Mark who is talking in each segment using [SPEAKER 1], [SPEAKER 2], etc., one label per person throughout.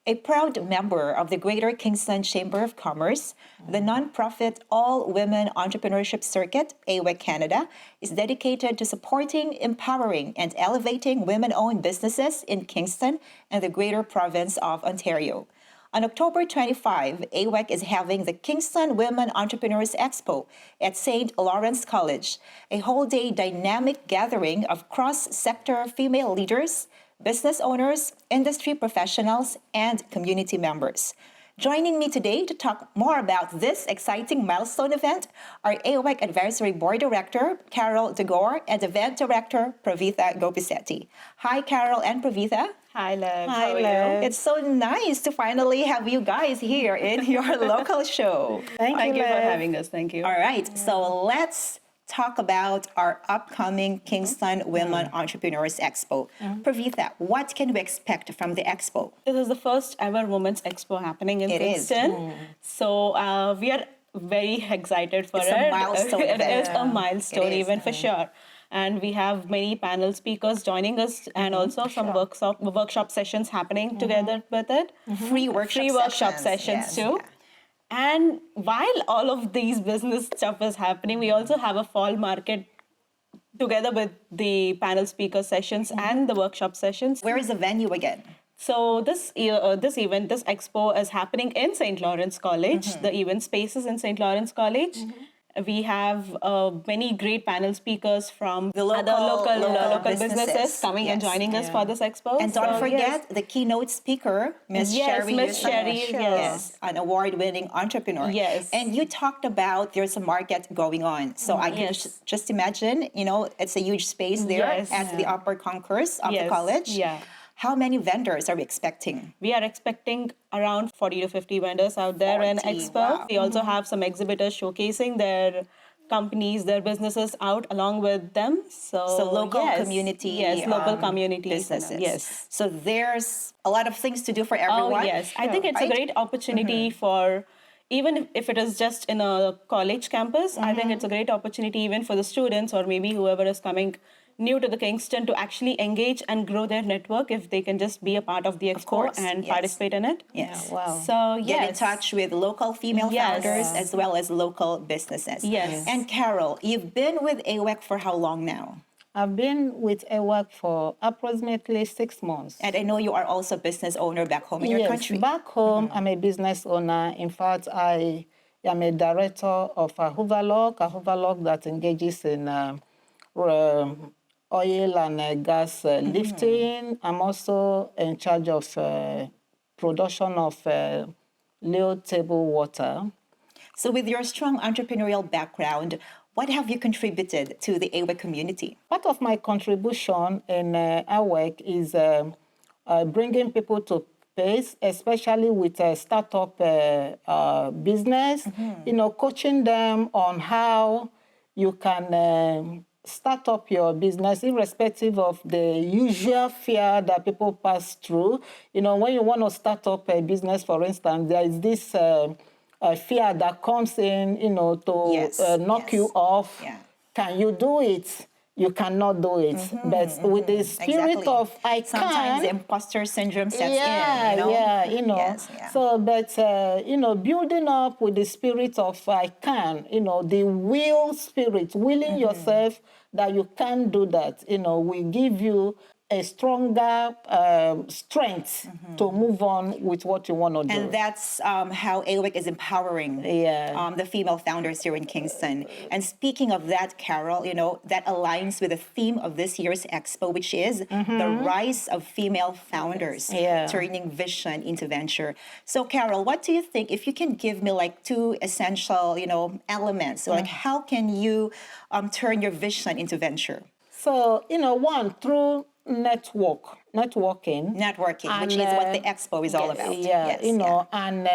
[SPEAKER 1] A proud member of the Greater Kingston Chamber of Commerce, the nonprofit All-Women Entrepreneurship Circuit, AWEC Canada, is dedicated to supporting, empowering, and elevating women-owned businesses in Kingston and the Greater Province of Ontario. On October 25, AWEC is having the Kingston Women Entrepreneurs Expo at St. Lawrence College, a whole-day dynamic gathering of cross-sector female leaders, business owners, industry professionals, and community members. Joining me today to talk more about this exciting milestone event are AWEC Advisory Board Director Carol Degore and Event Director Pravitha Gopisetti. Hi, Carol and Pravitha.
[SPEAKER 2] Hi, Lev.
[SPEAKER 3] Hi,
[SPEAKER 2] How are
[SPEAKER 3] Lev.
[SPEAKER 2] you?
[SPEAKER 1] It's so nice to finally have you guys here in your local show.
[SPEAKER 3] Thank
[SPEAKER 2] Thank you for
[SPEAKER 3] Lev.
[SPEAKER 2] having us. Thank you.
[SPEAKER 1] All right, so let's talk about our upcoming Kingston Women Entrepreneurs Expo. Pravitha, what can we expect from the expo?
[SPEAKER 2] This is the first ever Women's Expo happening in
[SPEAKER 1] It is.
[SPEAKER 2] Kingston. So we are very excited for
[SPEAKER 1] It's
[SPEAKER 2] it.
[SPEAKER 1] a milestone
[SPEAKER 2] It
[SPEAKER 1] event.
[SPEAKER 2] is a milestone
[SPEAKER 1] It is.
[SPEAKER 2] event for sure. And we have many panel speakers joining us and also some workshop sessions happening together with it.
[SPEAKER 1] Free workshop
[SPEAKER 2] Sessions
[SPEAKER 1] Yes,
[SPEAKER 2] too.
[SPEAKER 1] yeah.
[SPEAKER 2] And while all of these business stuff is happening, we also have a fall market together with the panel speaker sessions and the workshop sessions.
[SPEAKER 1] Where is the venue again?
[SPEAKER 2] So this expo is happening in St. Lawrence College. The event space is in St. Lawrence College. We have many great panel speakers from
[SPEAKER 1] The
[SPEAKER 2] other local businesses
[SPEAKER 1] businesses.
[SPEAKER 2] coming and
[SPEAKER 1] Yes.
[SPEAKER 2] joining us for this expo.
[SPEAKER 1] And don't
[SPEAKER 2] So,
[SPEAKER 1] forget the keynote speaker, Miss
[SPEAKER 2] Yes,
[SPEAKER 1] Sherry.
[SPEAKER 2] Miss Sherry,
[SPEAKER 1] Yes, an award-winning entrepreneur.
[SPEAKER 2] Yes.
[SPEAKER 1] And you talked about there's a market going on. So I can
[SPEAKER 2] Yes.
[SPEAKER 1] just imagine, it's a huge space there
[SPEAKER 2] Yes.
[SPEAKER 1] at the upper concourse of the
[SPEAKER 2] Yes,
[SPEAKER 1] college.
[SPEAKER 2] yeah.
[SPEAKER 1] How many vendors are we expecting?
[SPEAKER 2] We are expecting around 40 to 50 vendors out there in
[SPEAKER 1] 40,
[SPEAKER 2] Expo.
[SPEAKER 1] wow.
[SPEAKER 2] We also have some exhibitors showcasing their companies, their businesses out along with them. So
[SPEAKER 1] Local
[SPEAKER 2] yes,
[SPEAKER 1] community
[SPEAKER 2] Yes, local communities.
[SPEAKER 1] businesses.
[SPEAKER 2] Yes.
[SPEAKER 1] So there's a lot of things to do for
[SPEAKER 2] Oh,
[SPEAKER 1] everyone.
[SPEAKER 2] yes. I think it's a
[SPEAKER 1] right?
[SPEAKER 2] great opportunity for, even if it is just in a college campus, I think it's a great opportunity even for the students or maybe whoever is coming new to the Kingston to actually engage and grow their network if they can just be a part of the expo
[SPEAKER 1] course,
[SPEAKER 2] and
[SPEAKER 1] yes.
[SPEAKER 2] participate in it.
[SPEAKER 1] Yes.
[SPEAKER 3] Wow.
[SPEAKER 2] So yes.
[SPEAKER 1] Get in touch with local female
[SPEAKER 2] Yes.
[SPEAKER 1] founders as well as local businesses.
[SPEAKER 2] Yes.
[SPEAKER 1] And Carol, you've been with AWEC for how long now?
[SPEAKER 3] I've been with AWEC for approximately 6 months.
[SPEAKER 1] And I know you are also a business owner back home in your
[SPEAKER 3] Yes,
[SPEAKER 1] country.
[SPEAKER 3] back home, I'm a business owner. In fact, I am a director of a Hooverlock that engages in oil and gas lifting. I'm also in charge of production of low table water.
[SPEAKER 1] So with your strong entrepreneurial background, what have you contributed to the AWEC community?
[SPEAKER 3] Part of my contribution in AWEC is bringing people to pace, especially with a startup business, coaching them on how you can start up your business irrespective of the usual fear that people pass through. When you want to start up a business, for instance, there is this fear that comes in, to
[SPEAKER 1] Yes,
[SPEAKER 3] knock
[SPEAKER 1] yes.
[SPEAKER 3] you off.
[SPEAKER 1] Yeah.
[SPEAKER 3] Can you do it? You cannot do it. But with the spirit
[SPEAKER 1] Exactly.
[SPEAKER 3] of I
[SPEAKER 1] Sometimes the
[SPEAKER 3] can.
[SPEAKER 1] imposter syndrome sets
[SPEAKER 3] Yeah,
[SPEAKER 1] in,
[SPEAKER 3] yeah,
[SPEAKER 1] Yes, yeah.
[SPEAKER 3] So, but, building up with the spirit of I can, the will spirit, willing yourself that you can do that, will give you a stronger strength to move on with what you want to do.
[SPEAKER 1] And that's how AWEC is empowering the female founders here in Kingston. And speaking of that, Carol, that aligns with the theme of this year's expo, which is the rise of female founders, turning vision into venture. So, Carol, what do you think, if you can give me like two essential, elements, so like how can you turn your vision into venture?
[SPEAKER 3] So, one, through networking,
[SPEAKER 1] Which is what the expo is all about.
[SPEAKER 3] Yeah,
[SPEAKER 1] Yes,
[SPEAKER 3] and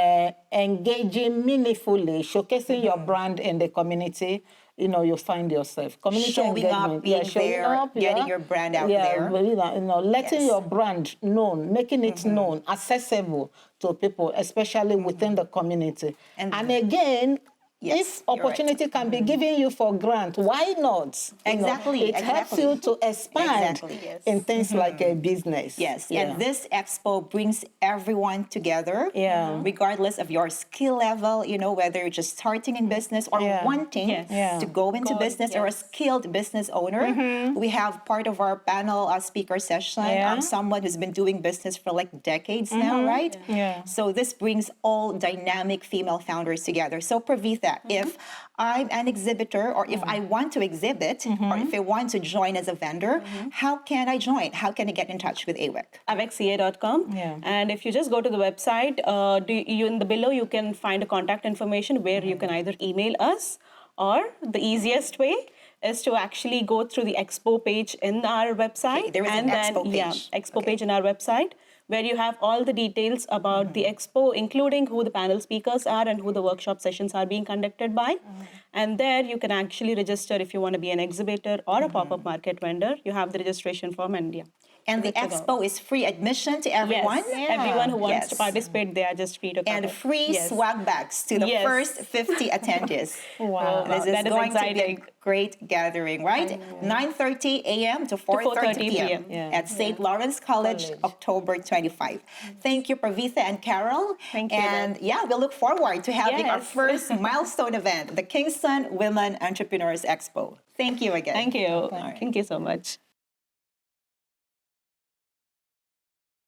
[SPEAKER 3] engaging meaningfully, showcasing your brand in the community. You find yourself community
[SPEAKER 1] Showing up,
[SPEAKER 3] engagement,
[SPEAKER 1] being
[SPEAKER 3] showing
[SPEAKER 1] there,
[SPEAKER 3] up,
[SPEAKER 1] getting your brand out there.
[SPEAKER 3] Letting
[SPEAKER 1] Yes.
[SPEAKER 3] your brand known, making it known, accessible to people, especially within the community.
[SPEAKER 1] And
[SPEAKER 3] And again,
[SPEAKER 1] Yes,
[SPEAKER 3] if
[SPEAKER 1] you're right.
[SPEAKER 3] opportunity can be given you for grant, why not? You know,
[SPEAKER 1] Exactly,
[SPEAKER 3] it helps
[SPEAKER 1] exactly.
[SPEAKER 3] you to expand
[SPEAKER 1] Exactly, yes.
[SPEAKER 3] in things like a business.
[SPEAKER 1] Yes,
[SPEAKER 3] Yeah.
[SPEAKER 1] and this expo brings everyone together,
[SPEAKER 3] Yeah.
[SPEAKER 1] regardless of your skill level, whether you're just starting in business or
[SPEAKER 3] Yeah.
[SPEAKER 1] wanting
[SPEAKER 2] Yes.
[SPEAKER 3] Yeah.
[SPEAKER 1] to go into business or a skilled business owner. We have part of our panel speaker session,
[SPEAKER 3] Yeah.
[SPEAKER 1] someone who's been doing business for like decades now, right?
[SPEAKER 3] Yeah.
[SPEAKER 1] So this brings all dynamic female founders together. So Pravitha, if I'm an exhibitor or if I want to exhibit or if I want to join as a vendor, how can I join? How can I get in touch with AWEC?
[SPEAKER 2] avexca.com.
[SPEAKER 3] Yeah.
[SPEAKER 2] And if you just go to the website, in the below you can find a contact information where you can either email us, or the easiest way is to actually go through the Expo page in our website.
[SPEAKER 1] Okay, there is an Expo page.
[SPEAKER 2] Expo
[SPEAKER 1] Okay.
[SPEAKER 2] page in our website, where you have all the details about the Expo, including who the panel speakers are and who the workshop sessions are being conducted by. And there you can actually register if you want to be an exhibitor or a pop-up market vendor. You have the registration form, and
[SPEAKER 1] And the
[SPEAKER 2] good to go.
[SPEAKER 1] expo is free admission to everyone.
[SPEAKER 2] Yes, everyone who wants to
[SPEAKER 1] Yes.
[SPEAKER 2] participate, they are just free to come.
[SPEAKER 1] And free
[SPEAKER 2] Yes.
[SPEAKER 1] swag bags to the
[SPEAKER 2] Yes.
[SPEAKER 1] first 50 attendees.
[SPEAKER 3] Wow.
[SPEAKER 1] This is
[SPEAKER 2] That is
[SPEAKER 1] going to
[SPEAKER 2] exciting.
[SPEAKER 1] be a great gathering, right? 9:30 a.m. to 4:30 p.m.
[SPEAKER 3] Yeah.
[SPEAKER 1] at St. Lawrence College, October 25. Thank you, Pravitha and Carol.
[SPEAKER 2] Thank you.
[SPEAKER 1] And yeah, we look forward to having our
[SPEAKER 2] Yes.
[SPEAKER 1] first milestone event, the Kingston Women Entrepreneurs Expo. Thank you again.
[SPEAKER 2] Thank you. Thank you so much.